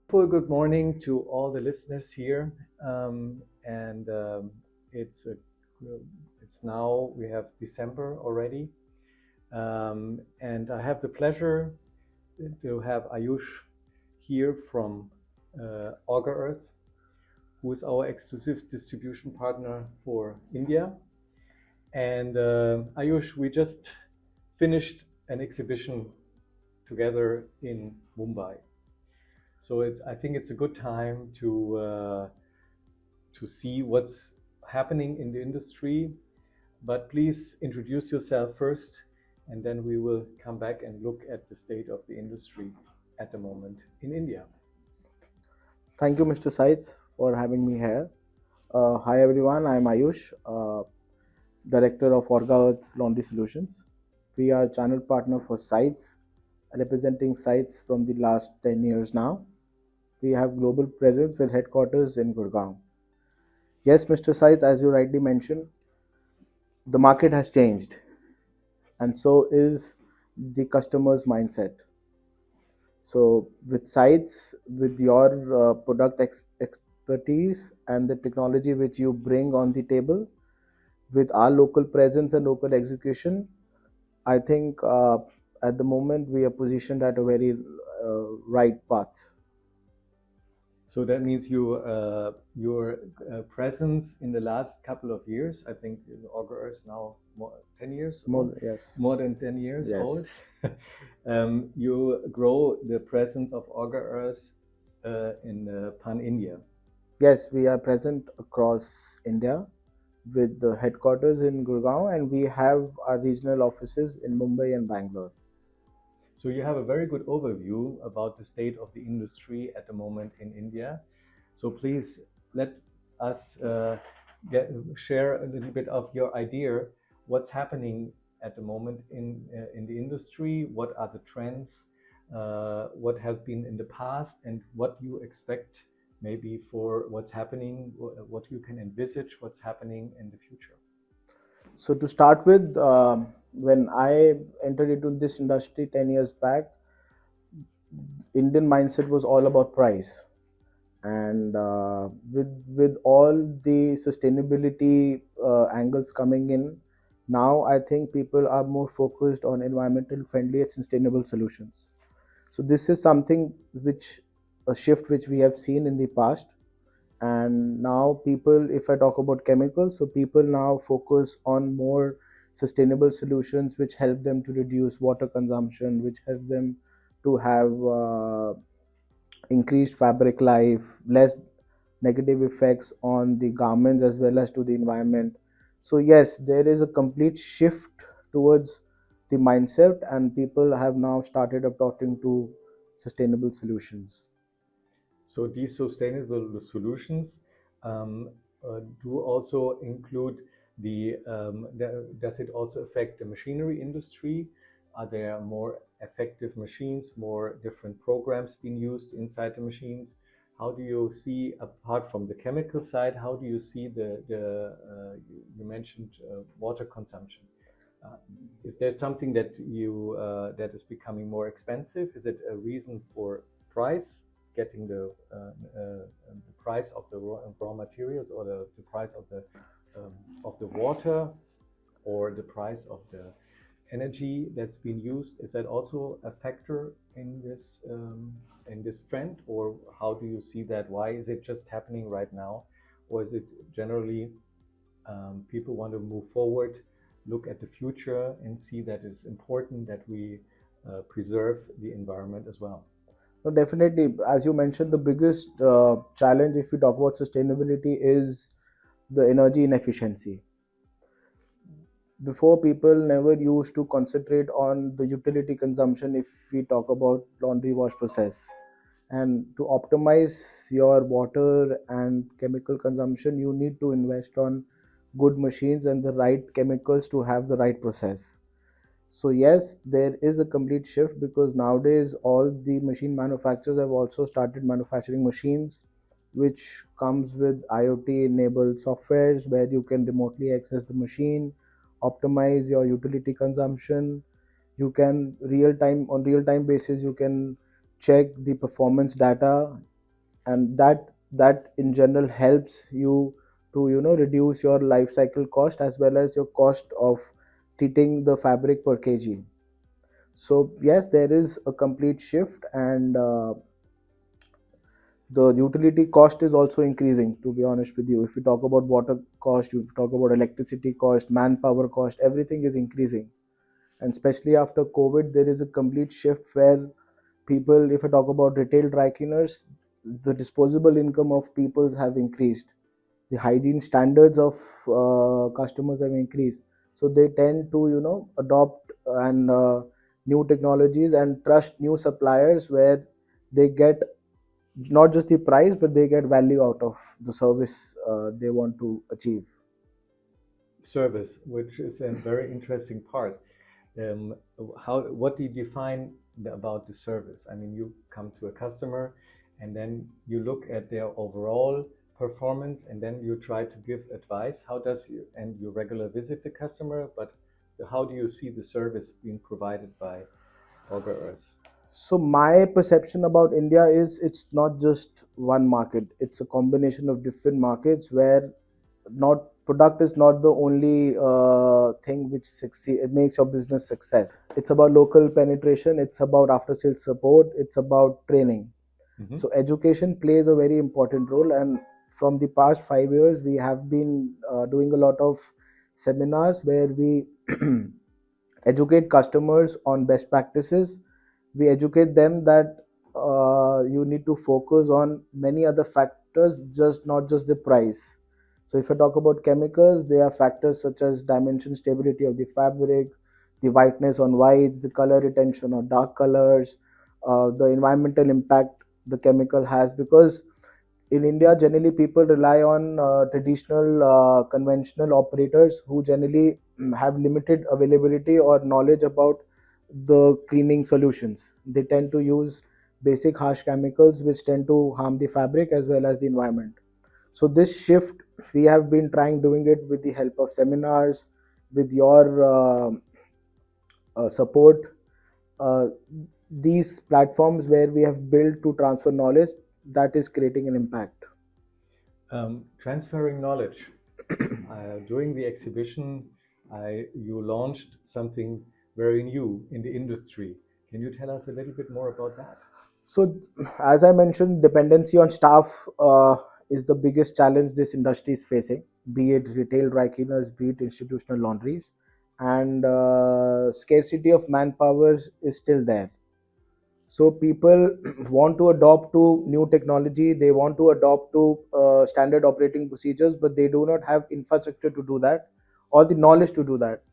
Well, good morning to all the listeners here. And it's a, it's now we have December already, and I have the pleasure to have Ayush here from Orgaearth, who is our exclusive distribution partner for India. And Ayush, we just finished an exhibition together in Mumbai. So I think it's a good time to see what's happening in the industry. But please introduce yourself first, and then we will come back and look at the state of the industry at the moment in India. Thank you, Mr. Seitz, for having me here. Hi, everyone. I'm Ayush, Director of Orgaearth Laundry Solutions. We are channel partner for Seitz, representing Seitz from the last 10 years now. We have global presence with headquarters in Gurgaon. Yes, Mr. Seitz, as you rightly mentioned, the market has changed, and so is the customer's mindset. So, with Seitz, with your product expertise and the technology which you bring on the table, with our local presence and local execution, I think at the moment we are positioned at a very right path. So that means your presence in the last couple of years. I think Augur is now 10 years old. Yes. More than 10 years Yes. old. You grow the presence of Augur Earth in Pan India. Yes, we are present across India with the headquarters in Gurgaon, and we have our regional offices in Mumbai and Bangalore. So you have a very good overview about the state of the industry at the moment in India. So please let us share a little bit of your idea. What's happening at the moment in the industry? What are the trends? What has been in the past, and what you expect maybe for what's happening? What you can envisage what's happening in the future? So to start with, when I entered into this industry 10 years back, Indian mindset was all about price, and with all the sustainability angles coming in, now I think people are more focused on environmental friendly and sustainable solutions. So this is something which a shift which we have seen in the past, and now people, if I talk about chemicals, so people now focus on more sustainable solutions which help them to reduce water consumption, which help them to have increased fabric life, less negative effects on the garments as well as to the environment. So yes, there is a complete shift towards the mindset, and people have now started adopting to sustainable solutions. So these sustainable solutions do also include does it also affect the machinery industry? Are there more effective machines, more different programs being used inside the machines? How do you see, apart from the chemical side, how do you see you mentioned water consumption? Is there something that is becoming more expensive? Is it a reason for price, getting the price of the raw materials, or the price of the water, or the price of the energy that's been used? Is that also a factor in this trend, or how do you see that? Why is it just happening right now, or is it generally people want to move forward, look at the future, and see that it's important that we preserve the environment as well? No, definitely. As you mentioned, the biggest challenge, if we talk about sustainability, is the energy inefficiency. Before, people never used to concentrate on the utility consumption if we talk about laundry wash process. And to optimize your water and chemical consumption, you need to invest on good machines and the right chemicals to have the right process. So yes, there is a complete shift because nowadays all the machine manufacturers have also started manufacturing machines which comes with IoT enabled softwares where you can remotely access the machine, optimize your utility consumption. You can real time basis you can check the performance data and that in general helps you to reduce your life cycle cost as well as your cost of treating the fabric per kg. So yes, there is a complete shift, and the utility cost is also increasing, to be honest with you. If you talk about water cost, you talk about electricity cost, manpower cost, everything is increasing. And especially after COVID, there is a complete shift where people, if I talk about retail dry cleaners, the disposable income of people have increased, the hygiene standards of customers have increased, so they tend to adopt and new technologies and trust new suppliers where they get not just the price but they get value out of the service they want to achieve. Service, which is a very interesting part. Um, what do you define about the service? I mean, you come to a customer and then you look at their overall performance and then you try to give advice. How does you, and you regular visit the customer, but how do you see the service being provided by Orgaearth? So my perception about India is it's not just one market. It's a combination of different markets where not product is not the only thing which succeed, it makes your business success. It's about local penetration. It's about after sales support. It's about training. Mm-hmm. So education plays a very important role. And from the past 5 years, we have been doing a lot of seminars where we educate customers on best practices. We educate them that you need to focus on many other factors, just not just the price. So if I talk about chemicals, there are factors such as dimension stability of the fabric, the whiteness on whites, the color retention on dark colors, the environmental impact the chemical has. Because in India, generally people rely on traditional, conventional operators who generally have limited availability or knowledge about the cleaning solutions. They tend to use basic harsh chemicals which tend to harm the fabric as well as the environment. So this shift, we have been trying doing it with the help of seminars, with your support. Uh, these platforms where we have built to transfer knowledge, that is creating an impact. Transferring knowledge. During the exhibition, you launched something very new in the industry. Can you tell us a little bit more about that? So, as I mentioned, dependency on staff is the biggest challenge this industry is facing, be it retail dry cleaners, be it institutional laundries, and scarcity of manpower is still there. So people want to adopt to new technology, they want to adopt to standard operating procedures, but they do not have infrastructure to do that or the knowledge to do that.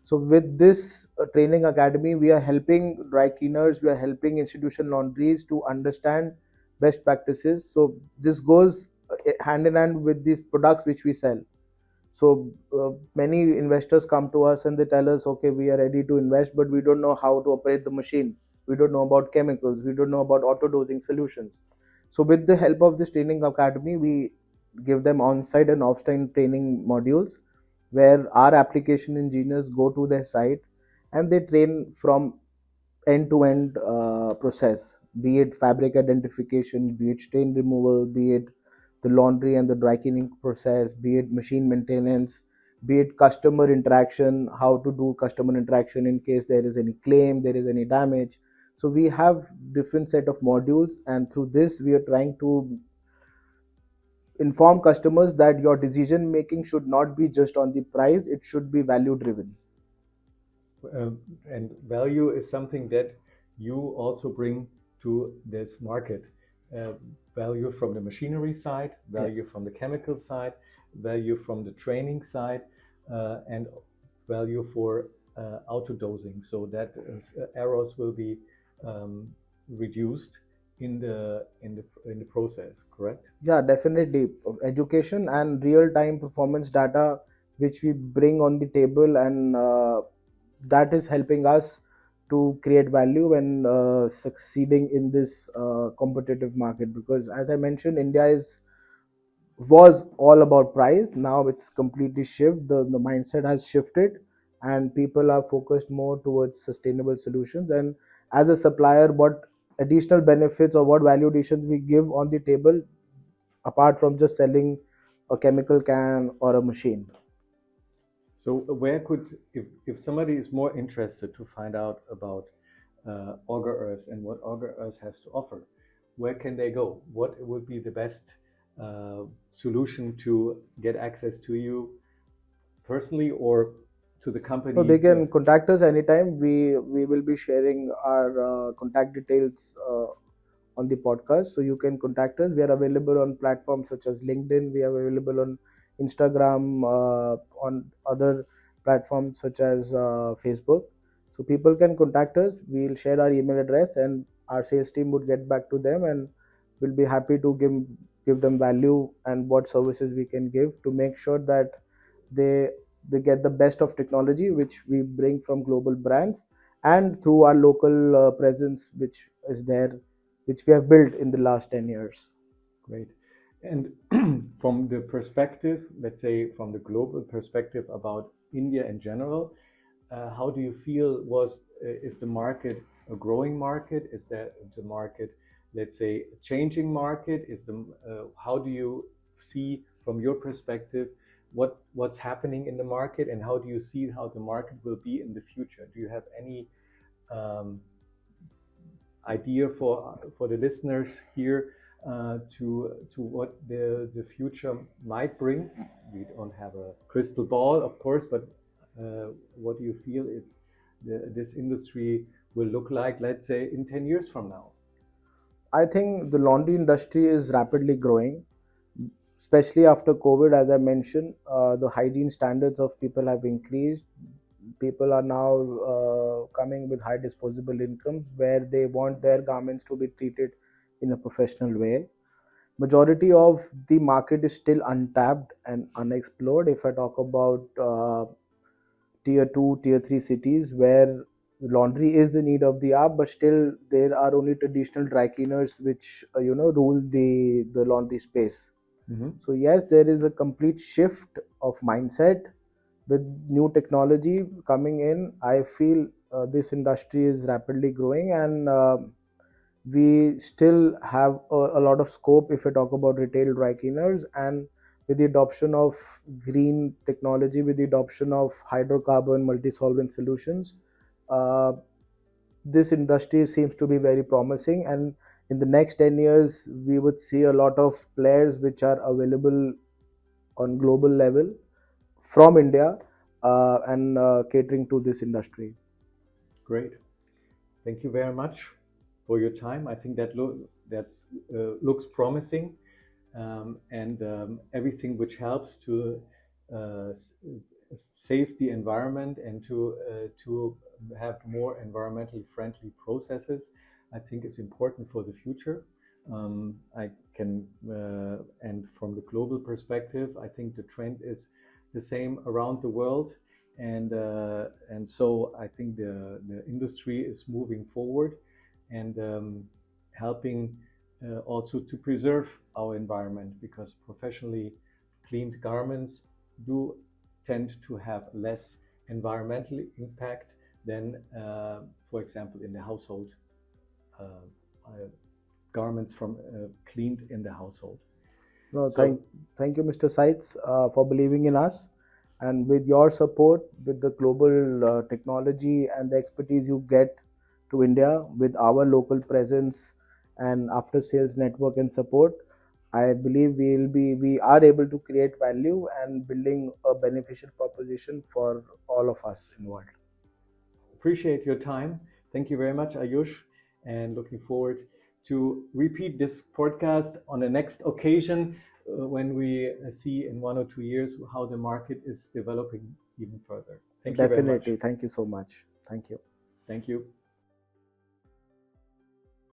So with this training academy, we are helping dry cleaners, we are helping institution laundries to understand best practices. So this goes hand in hand with these products which we sell. So many investors come to us and they tell us, okay, we are ready to invest, but we don't know how to operate the machine. We don't know about chemicals. We don't know about auto dosing solutions. So with the help of this training academy, we give them on-site and off-site training modules where our application engineers go to their site and they train from end-to-end process, be it fabric identification, be it stain removal, be it the laundry and the dry cleaning process, be it machine maintenance, be it customer interaction, how to do customer interaction in case there is any claim, there is any damage. So we have different set of modules, and through this we are trying to inform customers that your decision making should not be just on the price, it should be value driven. And value is something that you also bring to this market. Uh, Value from the machinery side, value Yes. from the chemical side, value from the training side, and value for auto dosing, so that errors will be um, reduced in the process. Correct? Yeah, definitely. Education and real time performance data, which we bring on the table, and that is helping us to create value and succeeding in this competitive market. Because, as I mentioned, India is was all about price. Now it's completely shifted. The mindset has shifted, and people are focused more towards sustainable solutions. And as a supplier, what additional benefits or what value additions we give on the table apart from just selling a chemical can or a machine. So where could, if somebody is more interested to find out about Orgaearth and what Orgaearth has to offer, where can they go? What would be the best solution to get access to you personally or to the So company? they can contact us anytime. We will be sharing our contact details on the podcast, so you can contact us. We are available on platforms such as LinkedIn. We are available on Instagram, on other platforms such as Facebook. So people can contact us. We'll share our email address, and our sales team would get back to them, and we'll be happy to give them value and what services we can give to make sure that they they get the best of technology which we bring from global brands and through our local presence which is there, which we have built in the last 10 years. Great. And from the perspective, let's say from the global perspective about India in general, how do you feel is the market a growing market? Is that the market, let's say, a changing market? How do you see from your perspective what's happening in the market, and how do you see how the market will be in the future? Do you have any um, idea for the listeners here to what the future might bring? We don't have a crystal ball, of course, but what do you feel this industry will look like, let's say, in 10 years from now? I think the laundry industry is rapidly growing, especially after COVID. As I mentioned, the hygiene standards of people have increased. People are now coming with high disposable incomes where they want their garments to be treated in a professional way. Majority of the market is still untapped and unexplored. If I talk about tier 2, tier 3 cities where laundry is the need of the hour, but still there are only traditional dry cleaners which rule the laundry space. Mm-hmm. So yes, there is a complete shift of mindset with new technology coming in. I feel this industry is rapidly growing, and we still have a lot of scope if we talk about retail dry cleaners. And with the adoption of green technology, with the adoption of hydrocarbon multi-solvent solutions, uh, this industry seems to be very promising. And in the next 10 years, we would see a lot of players which are available on global level from India and catering to this industry. Great. Thank you very much for your time. I think that's looks promising, and everything which helps to uh, save the environment and to have more environmentally friendly processes, I think is important for the future. I can, and from the global perspective, I think the trend is the same around the world, and so I think the industry is moving forward and helping also to preserve our environment, because professionally cleaned garments do tend to have less environmental impact than, for example, in the household uh, uh, garments from cleaned in the household. No, So thank you, Mr. Seitz, for believing in us. And with your support, with the global technology and the expertise you get to India, with our local presence and after sales network and support, I believe we are able to create value and building a beneficial proposition for all of us involved. appreciate your time. Thank you very much, Ayush, and looking forward to repeat this podcast on the next occasion when we see in 1 or 2 years how the market is developing even further. Thank you very much. Definitely. Thank you so much. Thank you. Thank you.